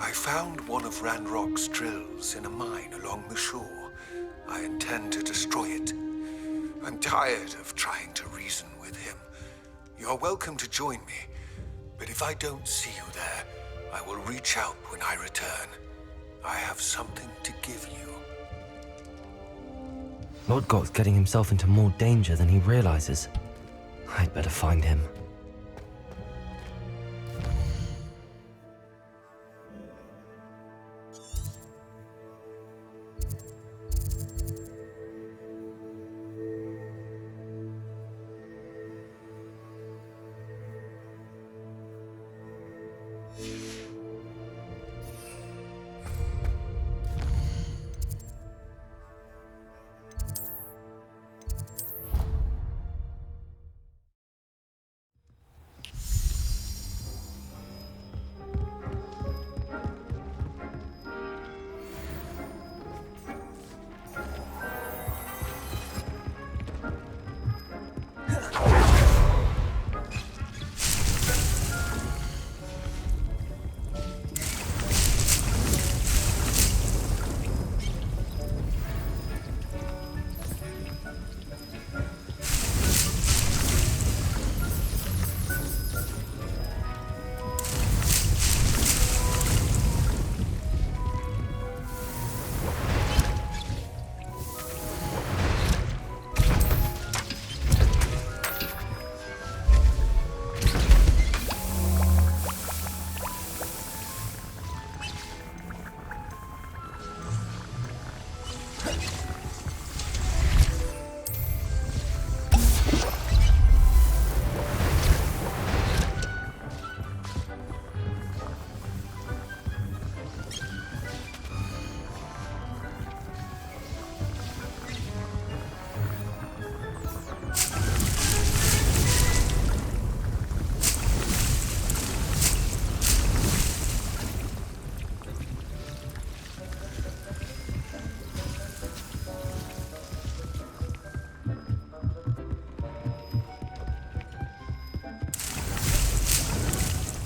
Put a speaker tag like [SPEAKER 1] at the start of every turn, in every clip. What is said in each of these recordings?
[SPEAKER 1] I found one of Ranrock's drills in a mine along the shore. I intend to destroy it. I'm tired of trying to reason with him. You're welcome to join me, but if I don't see you there, I will reach out when I return. I have something to give you.
[SPEAKER 2] Lord Got's getting himself into more danger than he realizes. I'd better find him.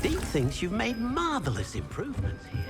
[SPEAKER 3] Dean thinks you've made marvelous improvements here.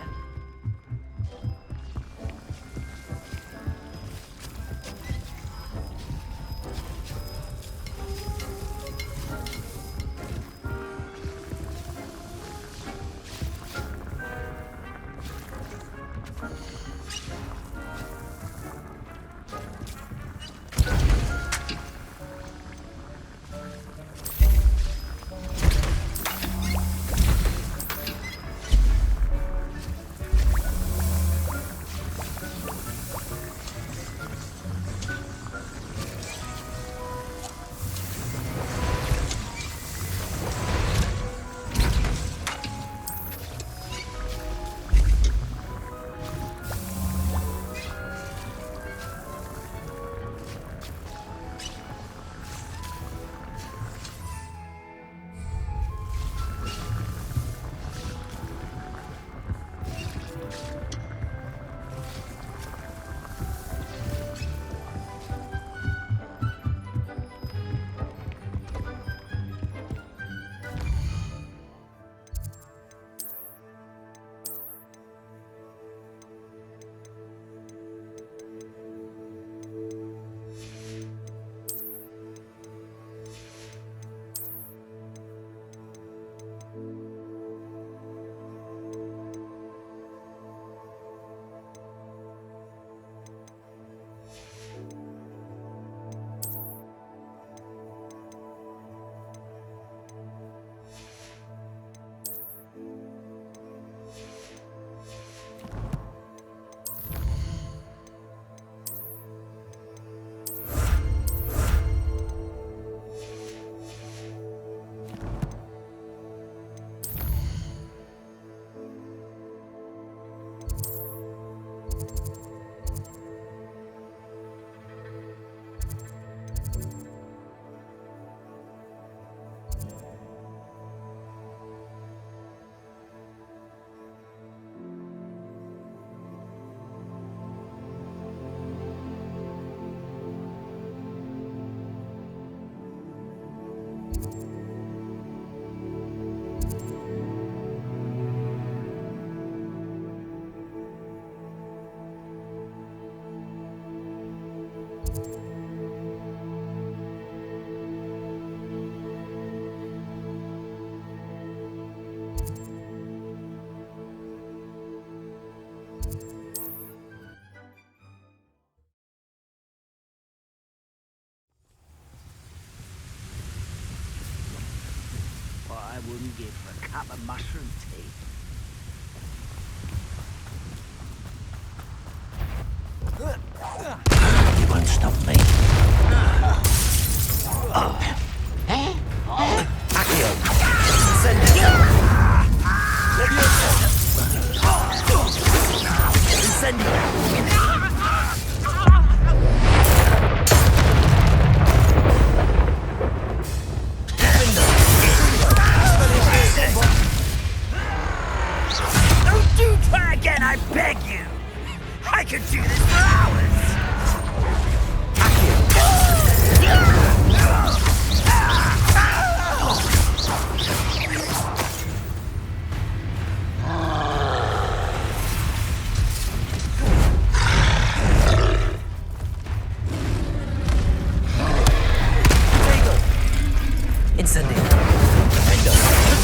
[SPEAKER 3] ringgit for a cup of mushroom tea. You won't stop me. Accio! Send it! Incendio! Don't do try again, I beg you! I could do this for hours! Incendio. Defendo. Defendo.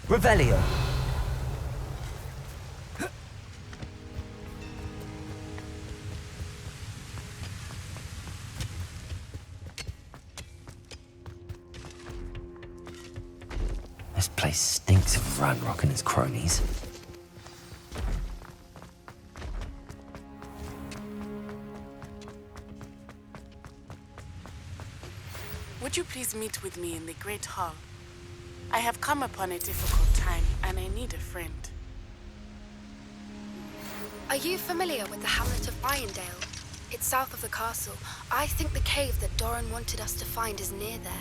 [SPEAKER 3] Revelio.
[SPEAKER 2] This place stinks of Ranrock and his cronies.
[SPEAKER 4] Would you please meet with me in the Great Hall? I have come upon a difficult time, and I need a friend.
[SPEAKER 5] Are you familiar with the hamlet of Irondale? It's south of the castle. I think the cave that Doran wanted us to find is near there.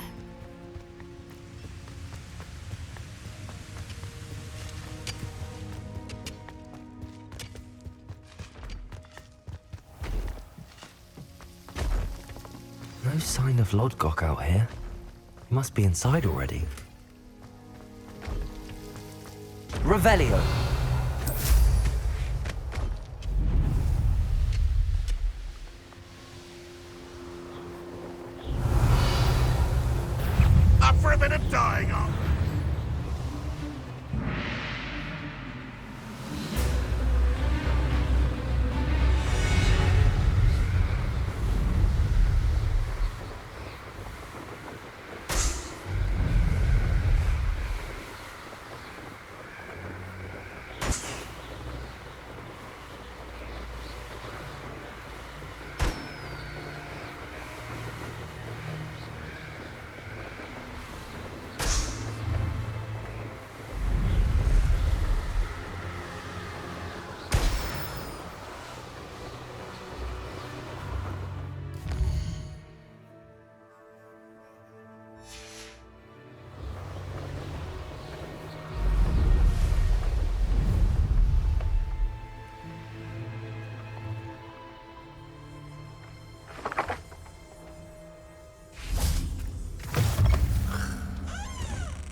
[SPEAKER 2] No sign of Lodgok out here. He must be inside already.
[SPEAKER 3] Revelio.
[SPEAKER 6] Up for a bit of dying on.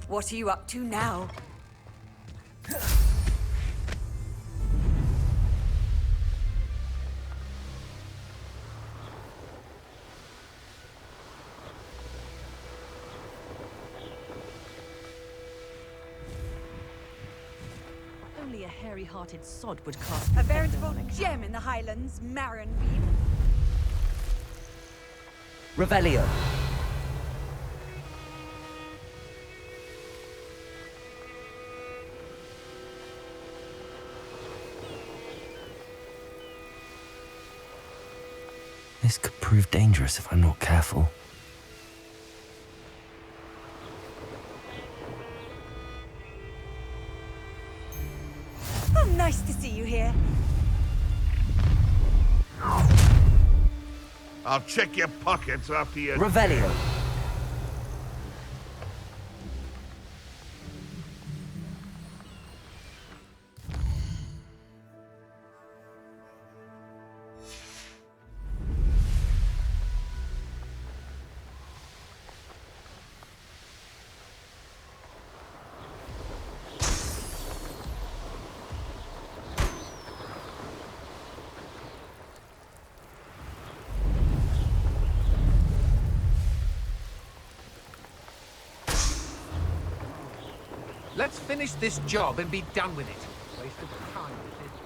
[SPEAKER 7] What are you up to now?
[SPEAKER 8] Only a hairy-hearted sod would cast
[SPEAKER 7] A
[SPEAKER 8] a
[SPEAKER 7] veritable
[SPEAKER 8] like
[SPEAKER 7] gem in the Highlands, Marinbeam.
[SPEAKER 3] Revelio.
[SPEAKER 2] This could prove dangerous if I'm not careful.
[SPEAKER 7] Oh, nice to see you here.
[SPEAKER 6] I'll check your pockets after you...
[SPEAKER 3] Revelio.
[SPEAKER 9] Let's finish this job and be done with it. Waste of time, this is.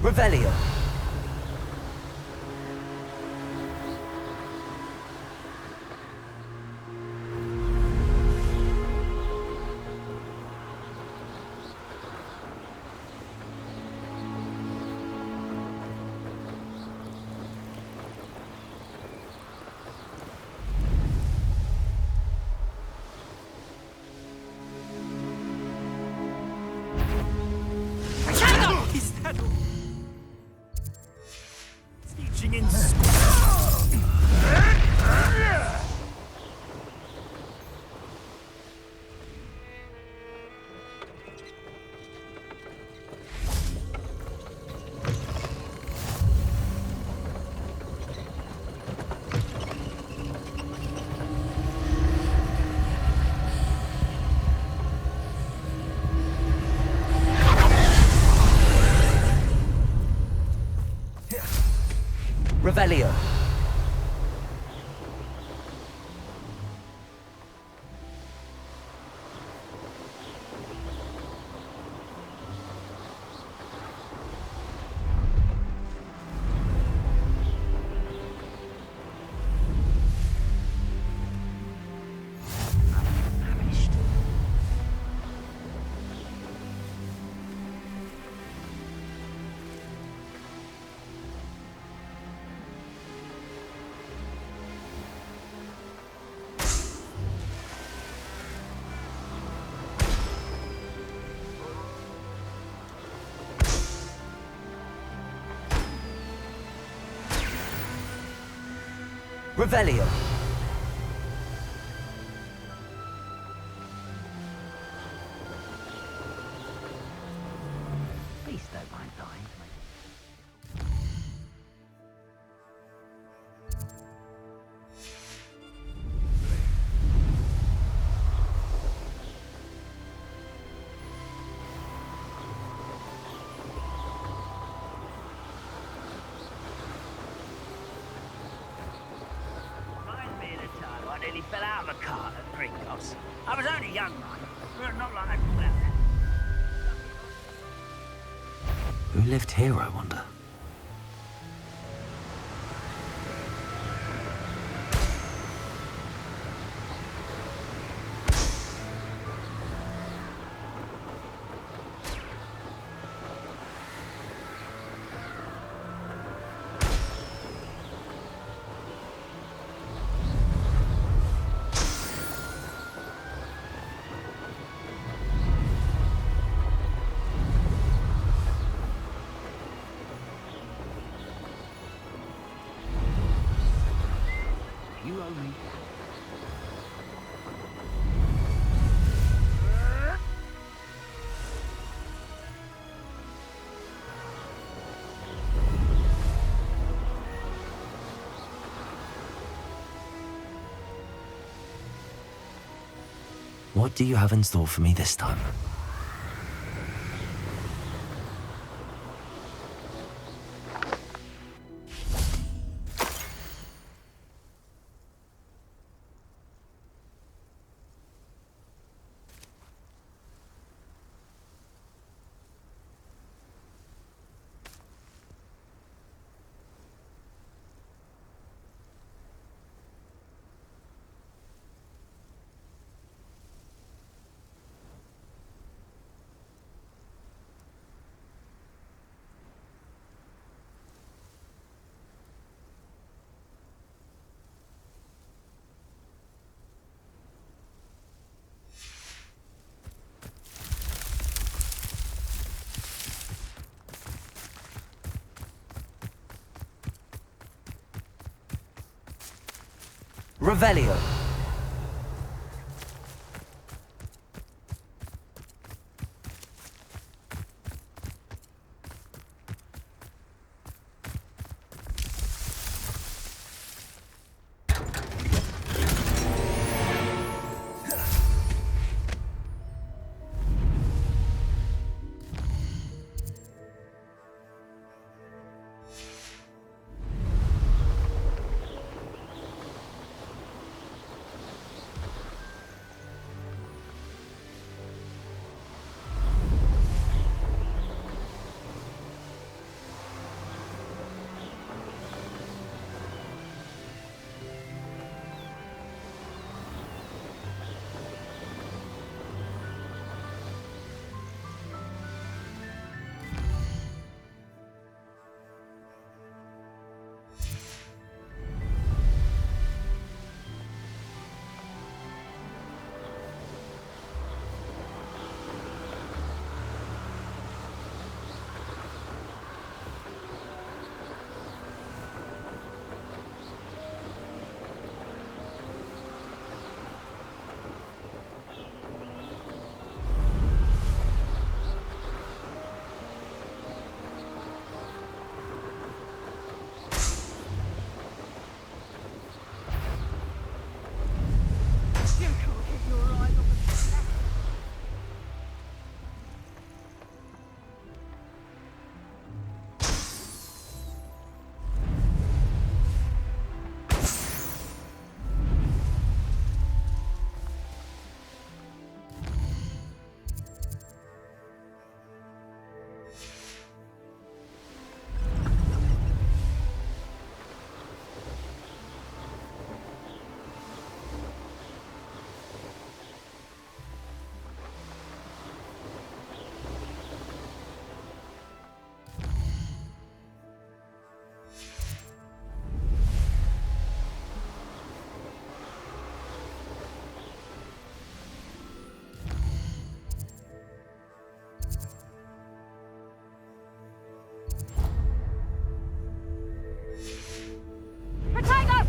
[SPEAKER 3] Revelio. Is that all? Teaching in school. Revelio. Revelio. Please don't mind dying. Reminds me of the time I nearly fell out of a cart at Gringotts. I was only young, mind. But not like well.
[SPEAKER 2] Who lived here, I wonder?
[SPEAKER 3] You owe me.
[SPEAKER 2] What do you have in store for me this time? Revelio.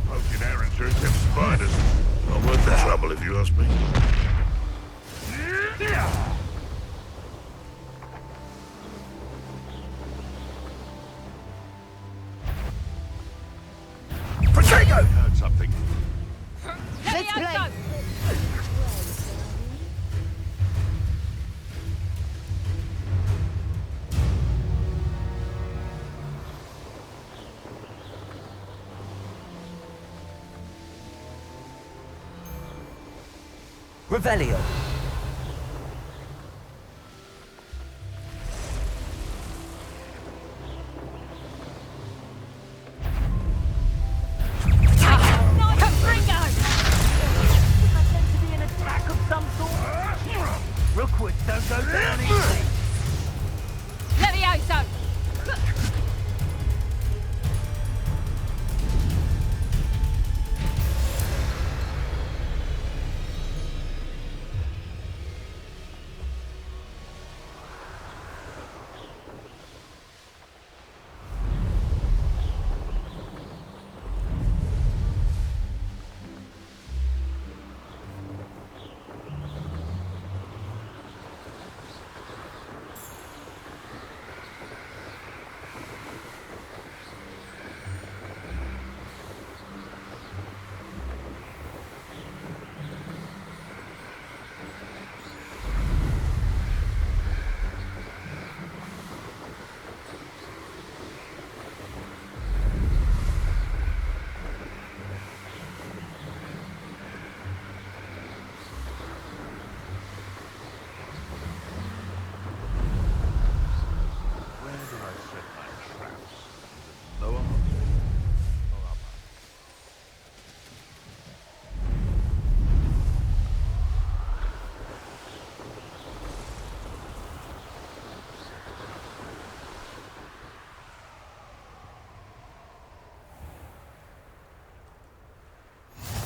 [SPEAKER 6] Poking errands through them spiders. Not worth the trouble, if you ask me. Potato! Heard something.
[SPEAKER 7] Let's play.
[SPEAKER 2] Revelio.
[SPEAKER 3] Rookwoods don't go down easy.
[SPEAKER 7] Levioso!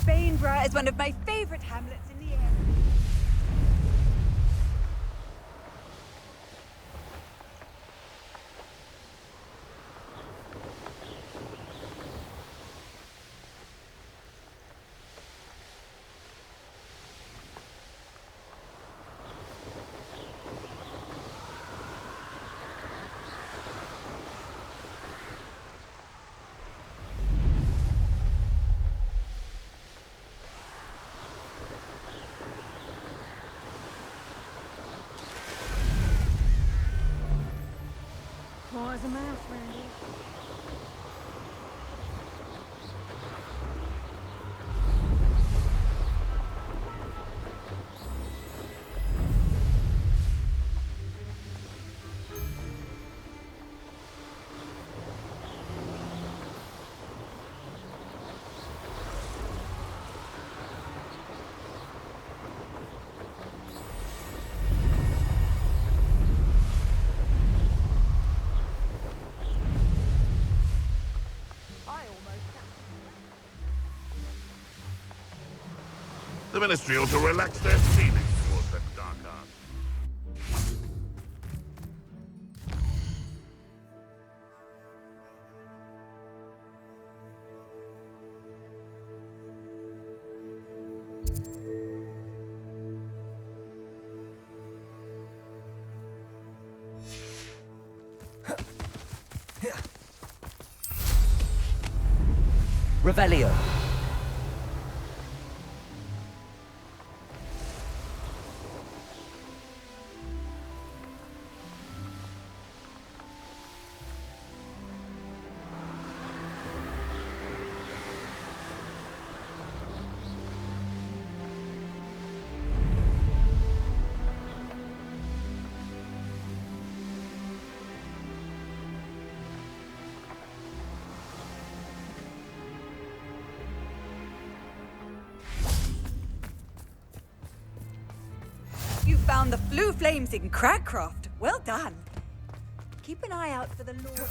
[SPEAKER 7] Bainborough is one of my favorite hamlets in the area. as a mouse, Randy.
[SPEAKER 6] The Ministry ought to relax their feelings towards that dark art.
[SPEAKER 2] Revelio.
[SPEAKER 7] You found the flue flames in Cragcroft. Well done. Keep an eye out for the Lord.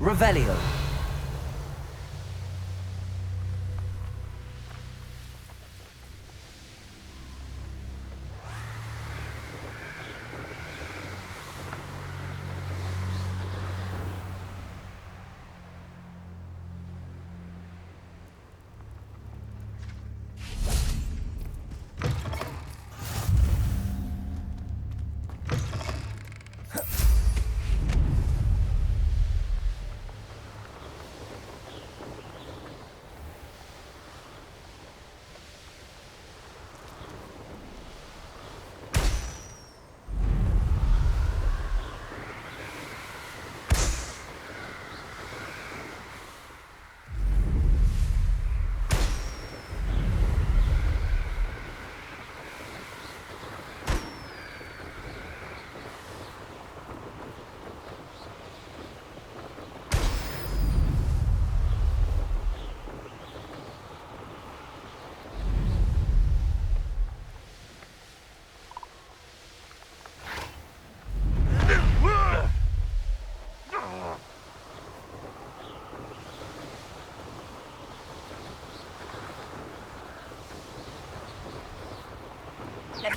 [SPEAKER 2] Revelio.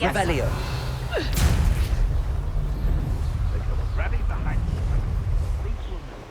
[SPEAKER 2] Revelio.
[SPEAKER 6] They come rally behind you. Things will move.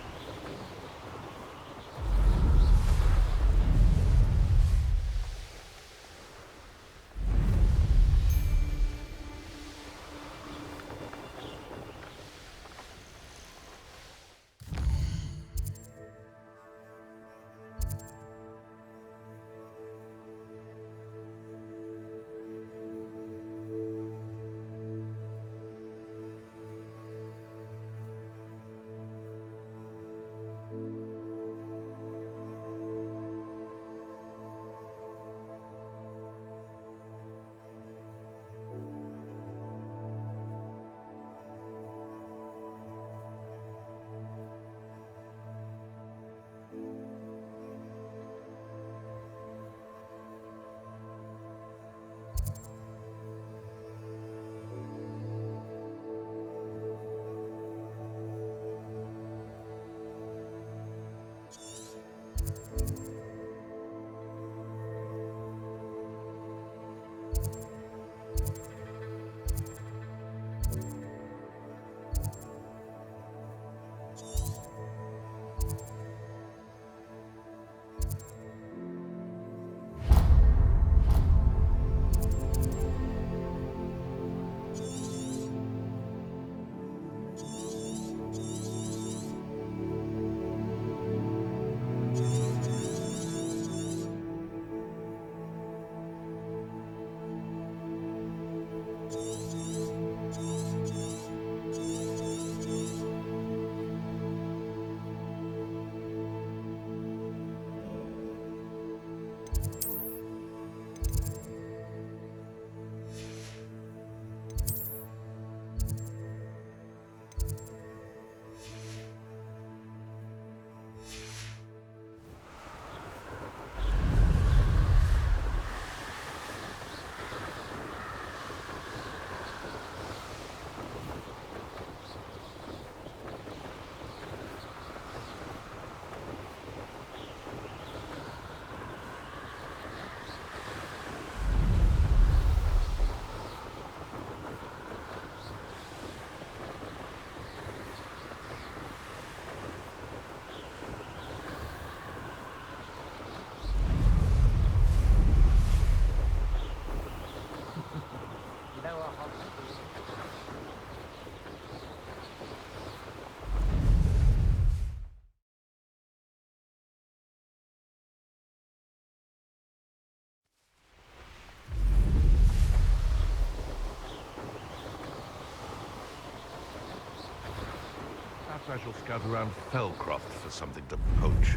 [SPEAKER 6] casual scout around Fellcroft for something to poach.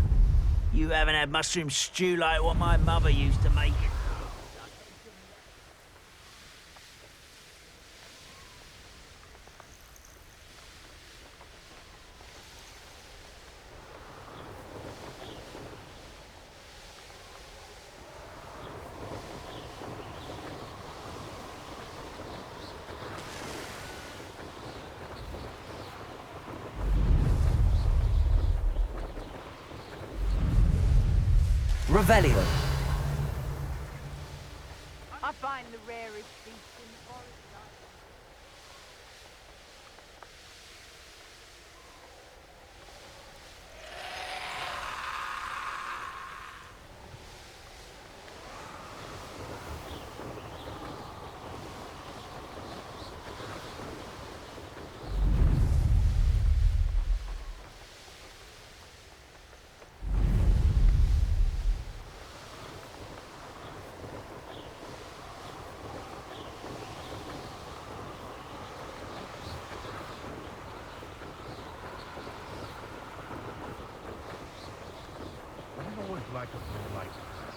[SPEAKER 3] You haven't had mushroom stew like what my mother used to make.
[SPEAKER 2] Revelio.
[SPEAKER 7] I find the rarest beast in the forest.
[SPEAKER 6] I've always liked a thing like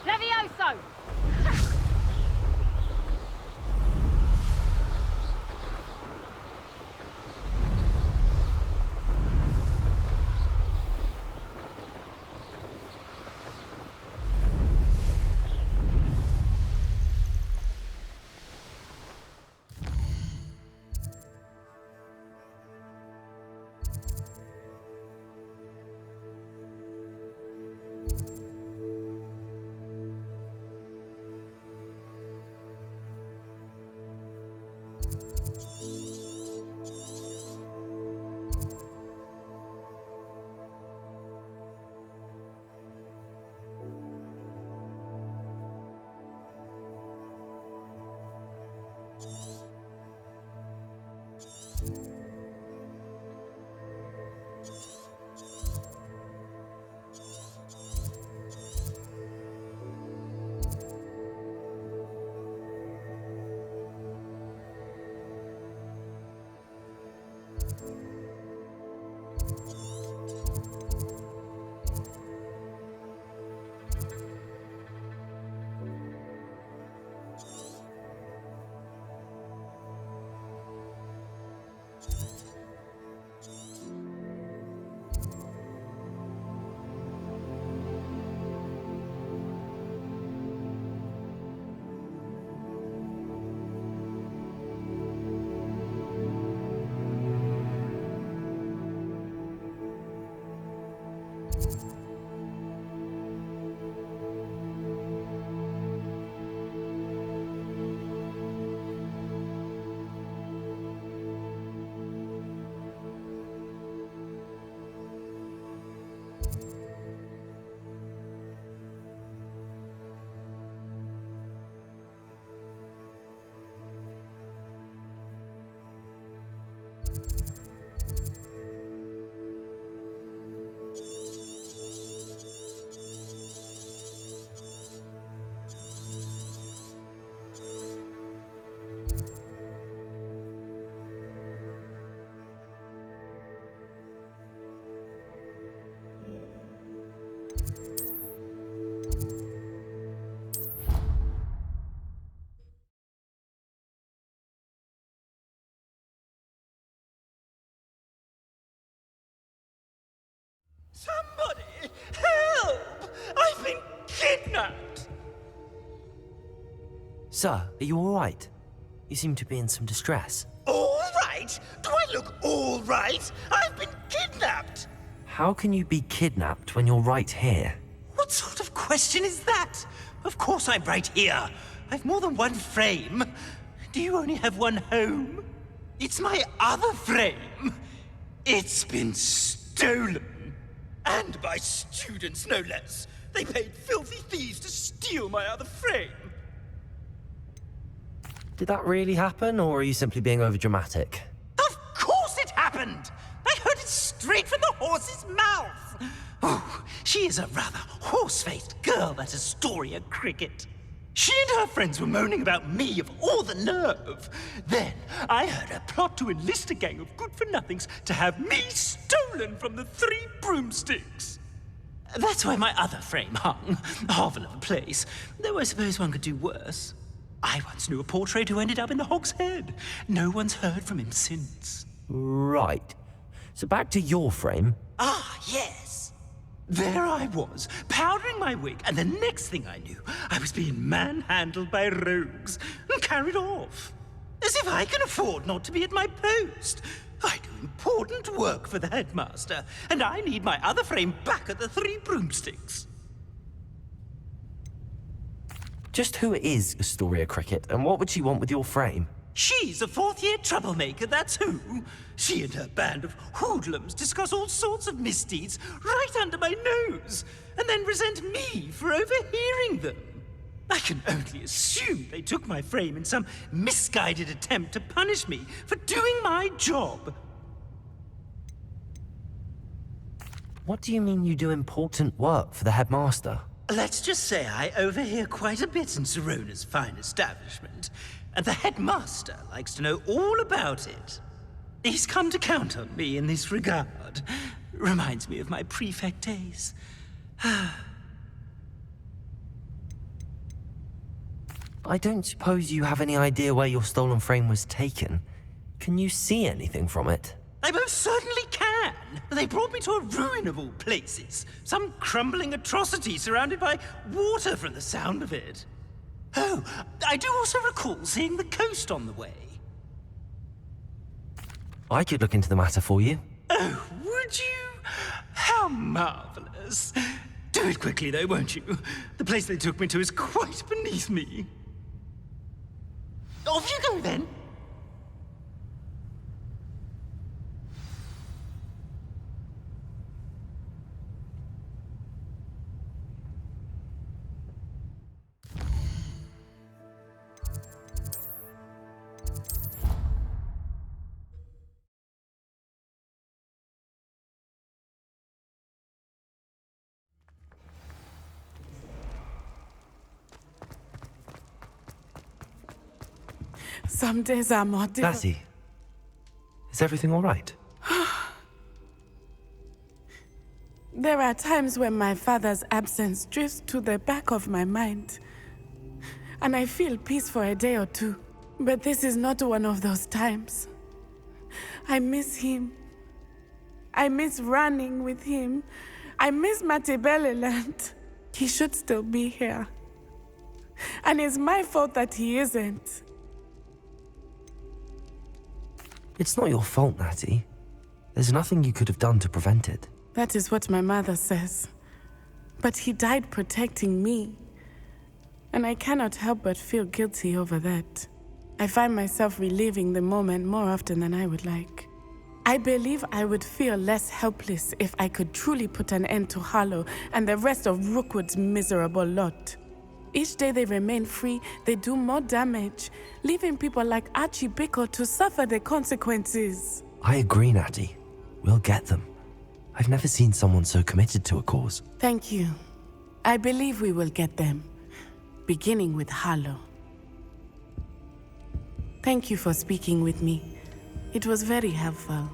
[SPEAKER 7] Levioso!
[SPEAKER 3] Somebody! Help! I've been kidnapped!
[SPEAKER 2] Sir, are you alright? You seem to be in some distress.
[SPEAKER 3] All right? Do I look all right? I've been kidnapped!
[SPEAKER 2] How can you be kidnapped when you're right here?
[SPEAKER 3] What sort of question is that? Of course I'm right here. I've more than one frame. Do you only have one home? It's my other frame. It's been stolen. And by students, no less. They paid filthy thieves to steal my other frame.
[SPEAKER 2] Did that really happen, or are you simply being overdramatic?
[SPEAKER 3] Of course it happened! I heard it straight from the horse's mouth! Oh, she is a rather horse-faced girl, that Astoria Cricket. She and her friends were moaning about me, of all the nerve. Then I heard a plot to enlist a gang of good-for-nothings to have me stolen from the Three Broomsticks. That's where my other frame hung. A hovel of a place, though I suppose one could do worse. I once knew a portrait who ended up in the Hog's Head. No one's heard from him since.
[SPEAKER 2] Right. So back to your frame.
[SPEAKER 3] Ah, yes. There I was, powdering my wig, and the next thing I knew, I was being manhandled by rogues and carried off. As if I can afford not to be at my post. I do important work for the headmaster, and I need my other frame back at the Three Broomsticks.
[SPEAKER 2] Just who is Astoria Cricket, and what would she want with your frame?
[SPEAKER 3] She's a fourth-year troublemaker, that's who. She and her band of hoodlums discuss all sorts of misdeeds right under my nose, and then resent me for overhearing them. I can only assume they took my frame in some misguided attempt to punish me for doing my job.
[SPEAKER 2] What do you mean you do important work for the headmaster?
[SPEAKER 3] Let's just say I overhear quite a bit in Serona's fine establishment, and the headmaster likes to know all about it. He's come to count on me in this regard. Reminds me of my prefect days.
[SPEAKER 2] I don't suppose you have any idea where your stolen frame was taken. Can you see anything from it?
[SPEAKER 3] I most certainly can. They brought me to a ruin of all places. Some crumbling atrocity surrounded by water from the sound of it. Oh, I do also recall seeing the coast on the way.
[SPEAKER 2] I could look into the matter for you.
[SPEAKER 3] Oh, would you? How marvelous. Do it quickly, though, won't you? The place they took me to is quite beneath me. Off you go, then.
[SPEAKER 4] Some days are more difficult.
[SPEAKER 2] Lassie, is everything all right?
[SPEAKER 4] There are times when my father's absence drifts to the back of my mind, and I feel peace for a day or two. But this is not one of those times. I miss him. I miss running with him. I miss Matebeleland. He should still be here. And it's my fault that he isn't.
[SPEAKER 2] It's not your fault, Natty. There's nothing you could have done to prevent it.
[SPEAKER 4] That is what my mother says. But he died protecting me. And I cannot help but feel guilty over that. I find myself reliving the moment more often than I would like. I believe I would feel less helpless if I could truly put an end to Harlow and the rest of Rookwood's miserable lot. Each day they remain free, they do more damage, leaving people like Archie Bickle to suffer the consequences.
[SPEAKER 2] I agree, Natty. We'll get them. I've never seen someone so committed to a cause.
[SPEAKER 4] Thank you. I believe we will get them, beginning with Harlow. Thank you for speaking with me. It was very helpful.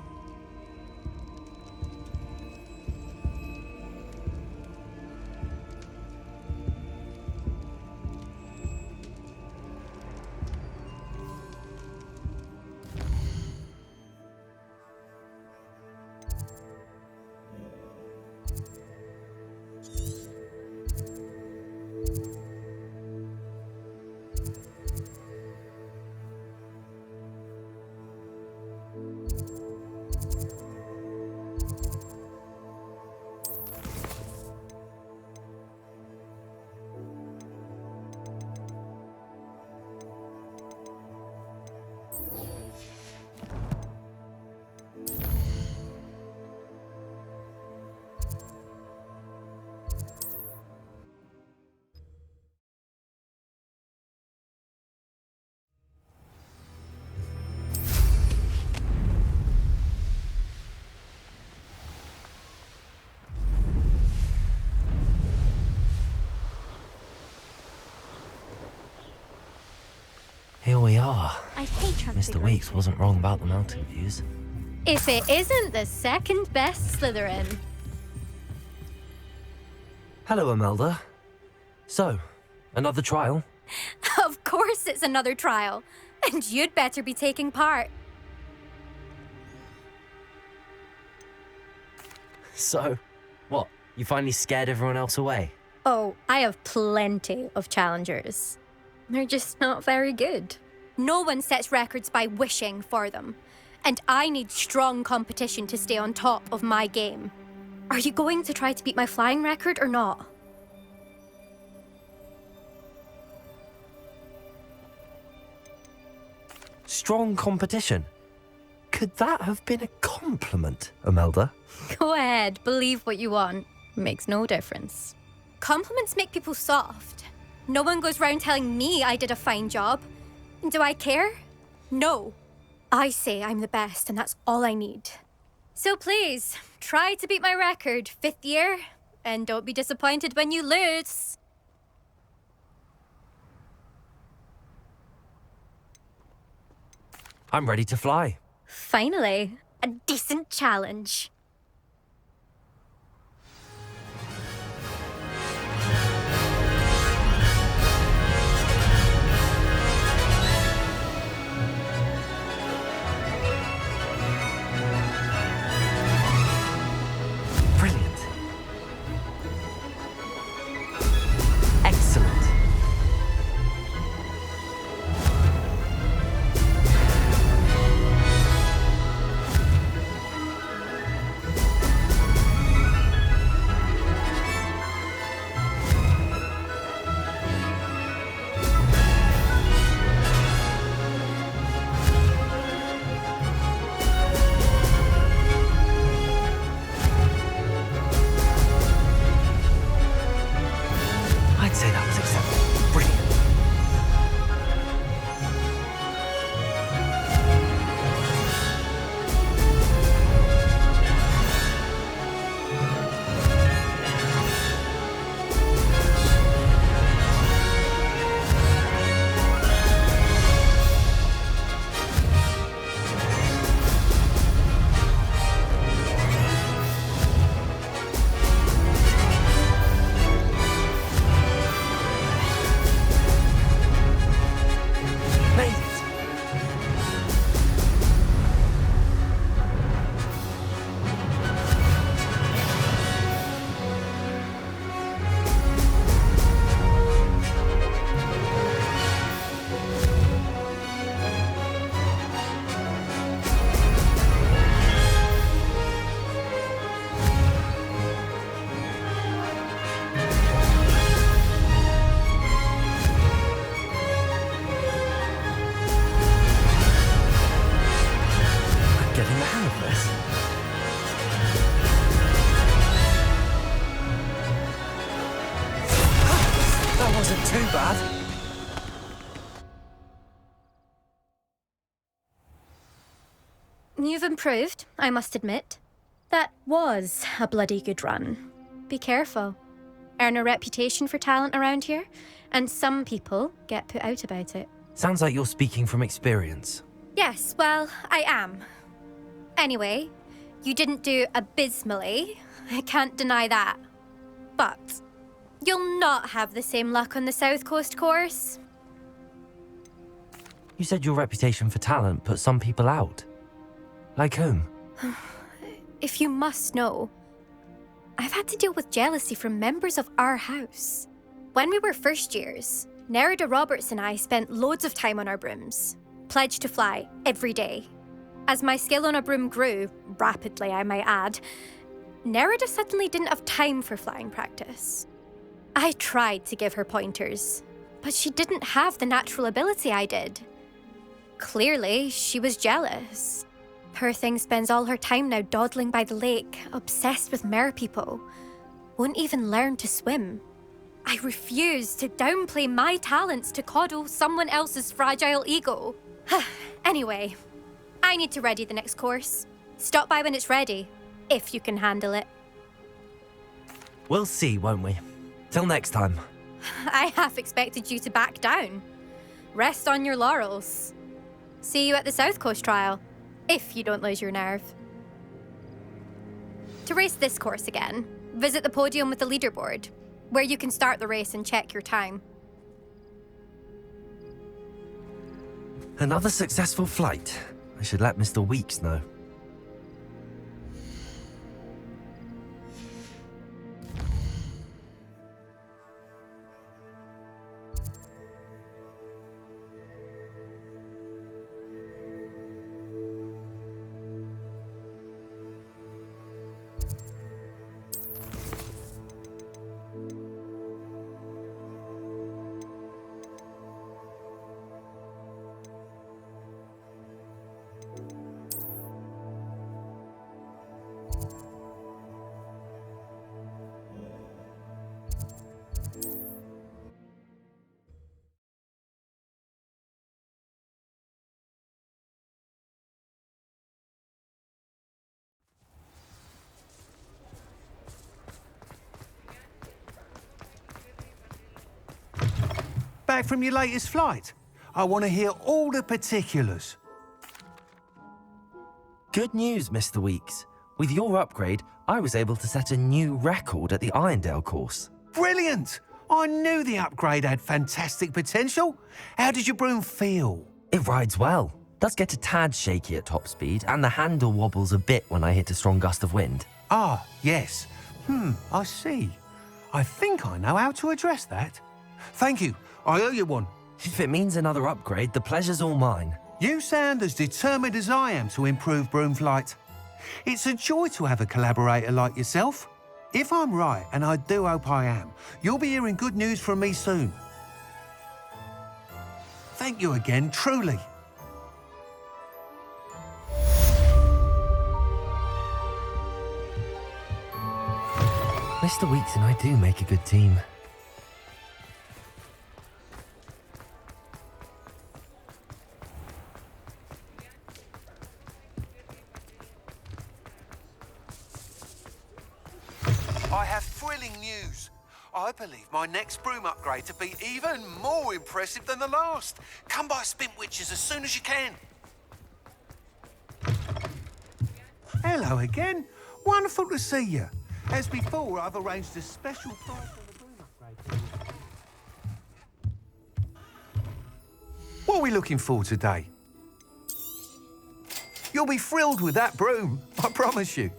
[SPEAKER 2] Here we are.
[SPEAKER 10] I hate
[SPEAKER 2] Mr.
[SPEAKER 10] transfiguration.
[SPEAKER 2] Weeks wasn't wrong about the mountain views.
[SPEAKER 10] If it isn't the second best Slytherin.
[SPEAKER 2] Hello, Imelda. So, another trial?
[SPEAKER 10] Of course it's another trial. And you'd better be taking part.
[SPEAKER 2] So, what? You finally scared everyone else away?
[SPEAKER 10] Oh, I have plenty of challengers. They're just not very good. No one sets records by wishing for them. And I need strong competition to stay on top of my game. Are you going to try to beat my flying record or not?
[SPEAKER 2] Strong competition? Could that have been a compliment, Imelda?
[SPEAKER 10] Go ahead, believe what you want. Makes no difference. Compliments make people soft. No one goes round telling me I did a fine job. Do I care? No. I say I'm the best, and that's all I need. So please, try to beat my record, 5th year, and don't be disappointed when you lose.
[SPEAKER 2] I'm ready to fly.
[SPEAKER 10] Finally, a decent challenge.
[SPEAKER 2] Brilliant. Excellent. I'd say that was acceptable. Brilliant. Made it. I'm getting the hang of this. That wasn't too bad.
[SPEAKER 10] You've improved, I must admit. That was a bloody good run. Be careful. Earn a reputation for talent around here, and some people get put out about it.
[SPEAKER 2] Sounds like you're speaking from experience.
[SPEAKER 10] Yes, well, I am. Anyway, you didn't do abysmally. I can't deny that. But you'll not have the same luck on the South Coast course.
[SPEAKER 2] You said your reputation for talent put some people out. Like whom?
[SPEAKER 10] If you must know, I've had to deal with jealousy from members of our house. When we were first years, Nerida Roberts and I spent loads of time on our brooms, pledged to fly every day. As my skill on a broom grew, rapidly I might add, Nerida suddenly didn't have time for flying practice. I tried to give her pointers, but she didn't have the natural ability I did. Clearly, she was jealous. Poor thing spends all her time now dawdling by the lake, obsessed with merpeople. Won't even learn to swim. I refuse to downplay my talents to coddle someone else's fragile ego. Anyway, I need to ready the next course. Stop by when it's ready, if you can handle it.
[SPEAKER 2] We'll see, won't we? Till next time.
[SPEAKER 10] I half expected you to back down. rest on your laurels. See you at the South Coast trial, if you don't lose your nerve. To race this course again, visit the podium with the leaderboard, where you can start the race and check your time.
[SPEAKER 2] Another successful flight. I should let Mr. Weeks know.
[SPEAKER 11] Back from your latest flight? I want to hear all the particulars.
[SPEAKER 2] Good news, Mr. Weeks. With your upgrade, I was able to set a new record at the Irondale course.
[SPEAKER 11] Brilliant! I knew the upgrade had fantastic potential. How did your broom feel?
[SPEAKER 2] It rides well. Does get a tad shaky at top speed, and the handle wobbles a bit when I hit a strong gust of wind.
[SPEAKER 11] Ah, yes. I see. I think I know how to address that. Thank you. I owe you one.
[SPEAKER 2] If it means another upgrade, the pleasure's all mine.
[SPEAKER 11] You sound as determined as I am to improve broom flight. It's a joy to have a collaborator like yourself. If I'm right, and I do hope I am, you'll be hearing good news from me soon. Thank you again, truly.
[SPEAKER 2] Mr. Weeks and I do make a good team.
[SPEAKER 11] I have thrilling news. I believe my next broom upgrade to be even more impressive than the last. Come by Spintwitches as soon as you can. Hello again. Wonderful to see you. As before, I've arranged a special price on the broom upgrade for you. What are we looking for today? You'll be thrilled with that broom, I promise you.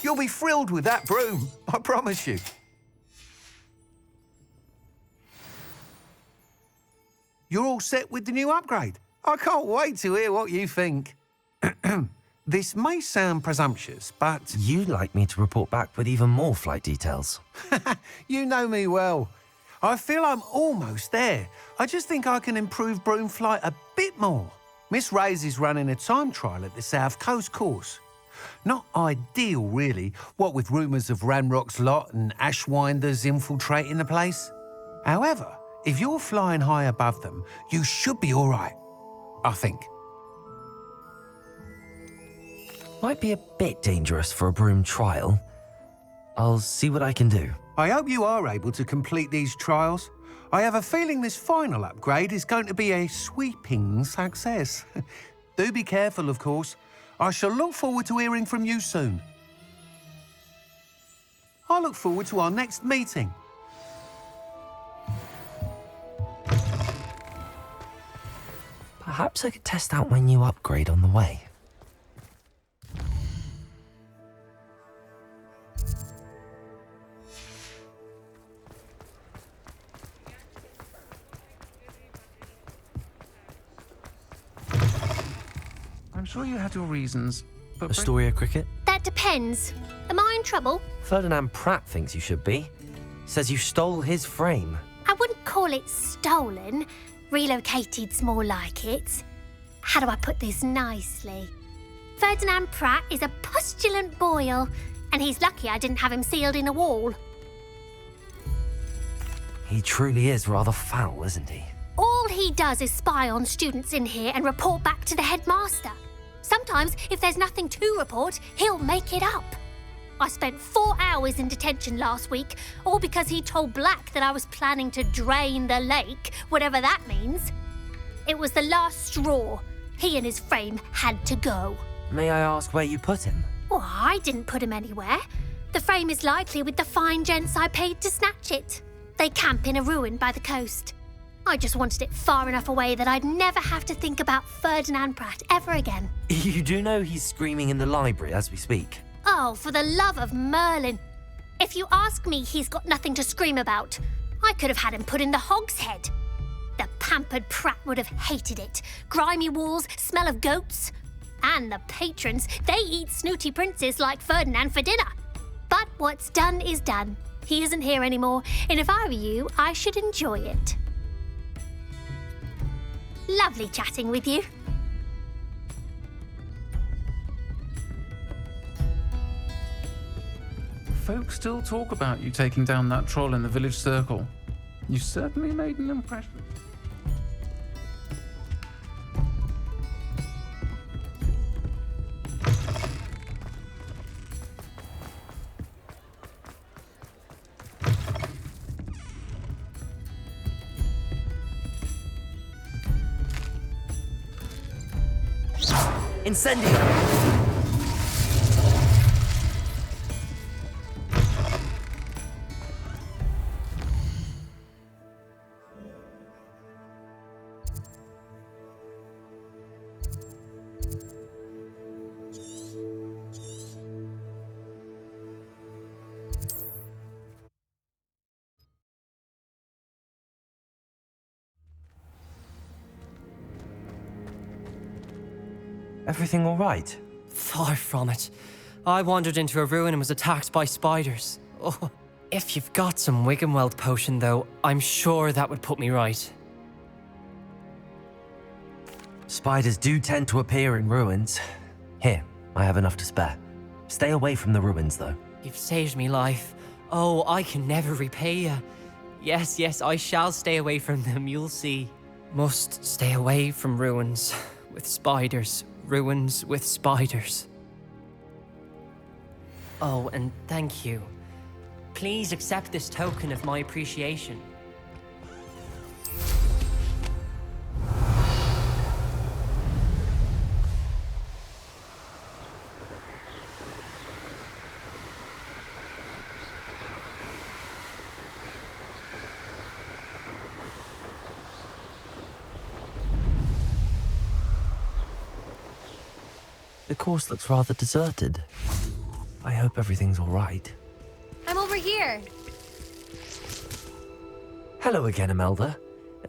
[SPEAKER 11] You'll be thrilled with that broom, I promise you. You're all set with the new upgrade. I can't wait to hear what you think. This may sound presumptuous, but...
[SPEAKER 2] You'd like me to report back with even more flight details.
[SPEAKER 11] You know me well. I feel I'm almost there. I just think I can improve broom flight a bit more. Miss Ray's is running a time trial at the South Coast course. Not ideal, really, what with rumours of Ranrock's lot and Ashwinders infiltrating the place. However, if you're flying high above them, you should be all right, I think.
[SPEAKER 2] Might be a bit dangerous for a broom trial. I'll see what I can do.
[SPEAKER 11] I hope you are able to complete these trials. I have a feeling this final upgrade is going to be a sweeping success. Do be careful, of course. I shall look forward to hearing from you soon. I look forward to our next meeting.
[SPEAKER 2] Perhaps I could test out my new upgrade on the way.
[SPEAKER 9] I'm sure you had your reasons, but...
[SPEAKER 2] Astoria Cricket?
[SPEAKER 10] There
[SPEAKER 12] That depends. Am I in trouble?
[SPEAKER 2] Ferdinand Pratt thinks you should be. Says you stole his frame.
[SPEAKER 12] I wouldn't call it stolen. Relocated's more like it. How do I put this nicely? Ferdinand Pratt is a postulant boil, and he's lucky I didn't have him sealed in a wall.
[SPEAKER 2] He truly is rather foul, isn't he?
[SPEAKER 12] All he does is spy on students in here and report back to the headmaster. Sometimes, if there's nothing to report, he'll make it up. I spent 4 hours in detention last week, all because he told Black that I was planning to drain the lake, whatever that means. It was the last straw. He and his frame had to go.
[SPEAKER 2] May I ask where you put him?
[SPEAKER 12] Well, I didn't put him anywhere. The frame is likely with the fine gents I paid to snatch it. They camp in a ruin by the coast. I just wanted it far enough away that I'd never have to think about Ferdinand Pratt ever again.
[SPEAKER 2] You do know he's screaming in the library as we speak.
[SPEAKER 12] Oh, for the love of Merlin. If you ask me, he's got nothing to scream about. I could have had him put in the hogshead. The pampered Pratt would have hated it. Grimy walls, smell of goats. And the patrons, they eat snooty princes like Ferdinand for dinner. But what's done is done. He isn't here anymore, and if I were you, I should enjoy it. Lovely chatting with you.
[SPEAKER 13] Folks still talk about you taking down that troll in the village circle. You certainly made an impression.
[SPEAKER 2] Incendio! Everything all right?
[SPEAKER 14] Far from it. I wandered into a ruin and was attacked by spiders. Oh, if you've got some Wiggenweld potion, though, I'm sure that would put me right.
[SPEAKER 2] Spiders do tend to appear in ruins. Here, I have enough to spare. Stay away from the ruins, though.
[SPEAKER 14] You've saved me life. Oh, I can never repay you. Yes, yes, I shall stay away from them, you'll see. Must stay away from ruins with spiders. Ruins with spiders. Oh, and thank you. Please accept this token of my appreciation.
[SPEAKER 2] The course looks rather deserted. I hope everything's all right.
[SPEAKER 10] I'm over here.
[SPEAKER 2] Hello again, Imelda.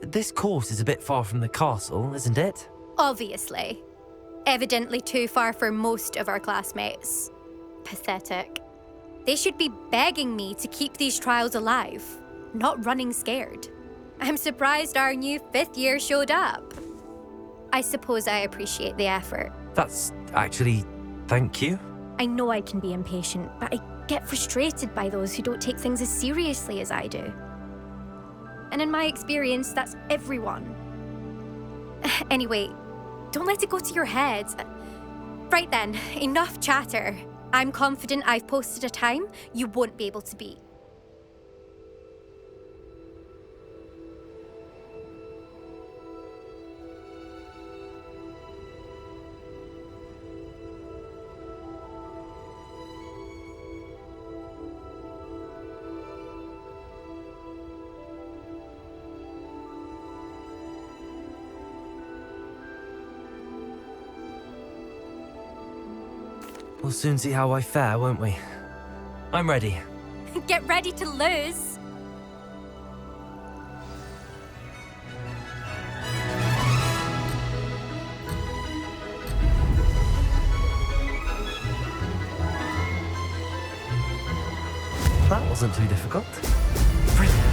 [SPEAKER 2] This course is a bit far from the castle, isn't it?
[SPEAKER 10] Obviously. Evidently too far for most of our classmates. Pathetic. They should be begging me to keep these trials alive, not running scared. I'm surprised our new 5th year showed up. I suppose I appreciate the effort.
[SPEAKER 2] That's actually... thank you.
[SPEAKER 10] I know I can be impatient, but I get frustrated by those who don't take things as seriously as I do. And in my experience, that's everyone. Anyway, don't let it go to your head. Right then, enough chatter. I'm confident I've posted a time you won't be able to beat.
[SPEAKER 2] We'll soon see how I fare, won't we? I'm ready.
[SPEAKER 10] Get ready to lose.
[SPEAKER 2] That wasn't too difficult. Brilliant.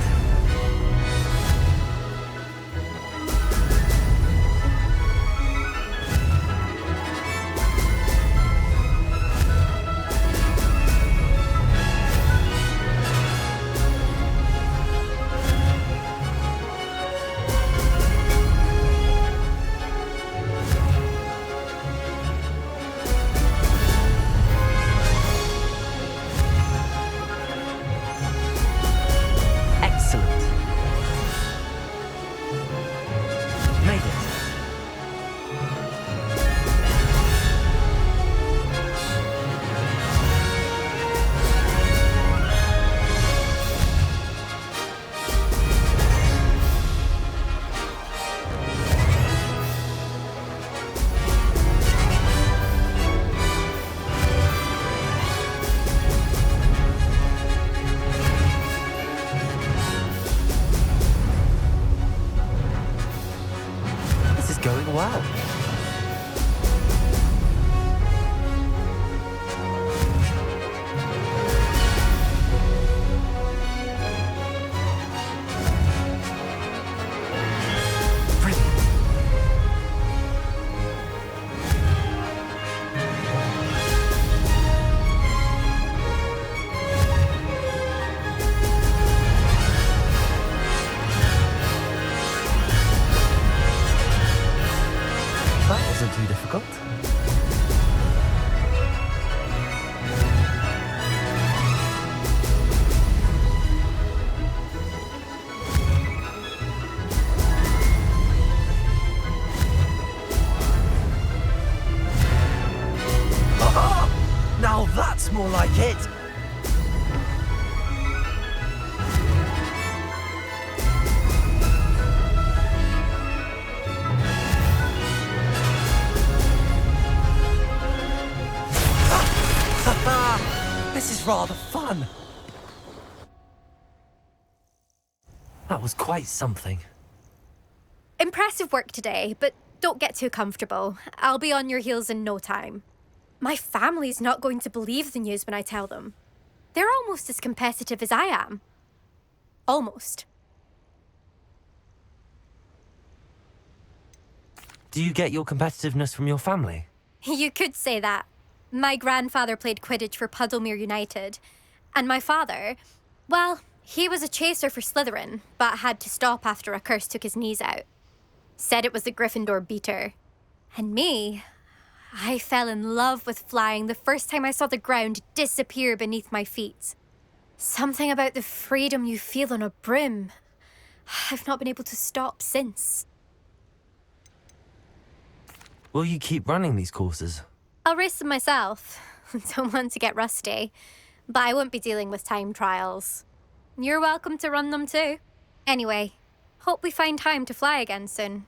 [SPEAKER 2] Going well. That wasn't too difficult. Aha! Now that's more like it. This is rather fun. That was quite something.
[SPEAKER 10] Impressive work today, but don't get too comfortable. I'll be on your heels in no time. My family's not going to believe the news when I tell them. They're almost as competitive as I am. Almost.
[SPEAKER 2] Do you get your competitiveness from your family?
[SPEAKER 10] You could say that. My grandfather played Quidditch for Puddlemere United. And my father, well, he was a chaser for Slytherin, but had to stop after a curse took his knees out. Said it was the Gryffindor beater. And me, I fell in love with flying the first time I saw the ground disappear beneath my feet. Something about the freedom you feel on a broom. I've not been able to stop since.
[SPEAKER 2] Will you keep running these courses?
[SPEAKER 10] I'll race them myself. Don't want to get rusty. But I won't be dealing with time trials. You're welcome to run them too. Anyway, hope we find time to fly again soon.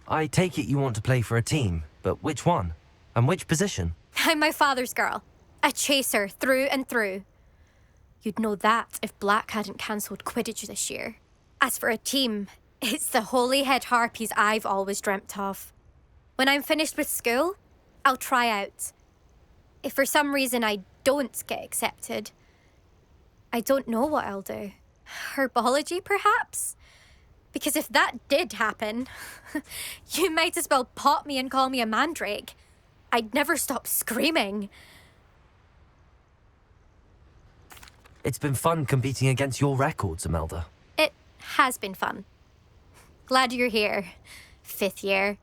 [SPEAKER 2] I take it you want to play for a team, but which one? And which position?
[SPEAKER 10] I'm my father's girl. A chaser through and through. You'd know that if Black hadn't cancelled Quidditch this year. As for a team, it's the Holyhead Harpies I've always dreamt of. When I'm finished with school, I'll try out. If for some reason I don't get accepted, I don't know what I'll do. Herbology, perhaps? Because if that did happen, you might as well pot me and call me a mandrake. I'd never stop screaming.
[SPEAKER 2] It's been fun competing against your records, Imelda.
[SPEAKER 10] It has been fun. Glad you're here. 5th year.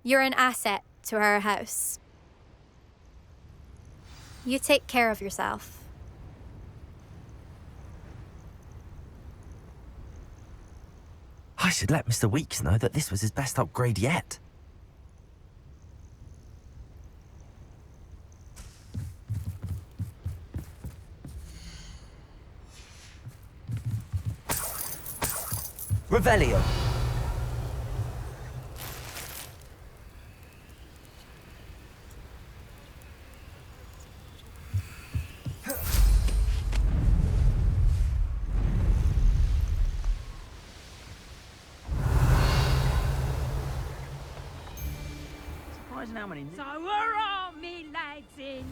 [SPEAKER 10] You're an asset to our house. You take care of yourself.
[SPEAKER 2] I should let Mr. Weeks know that this was his best upgrade yet. Revelio.
[SPEAKER 15] Surprising how many. So we're on, me lads in.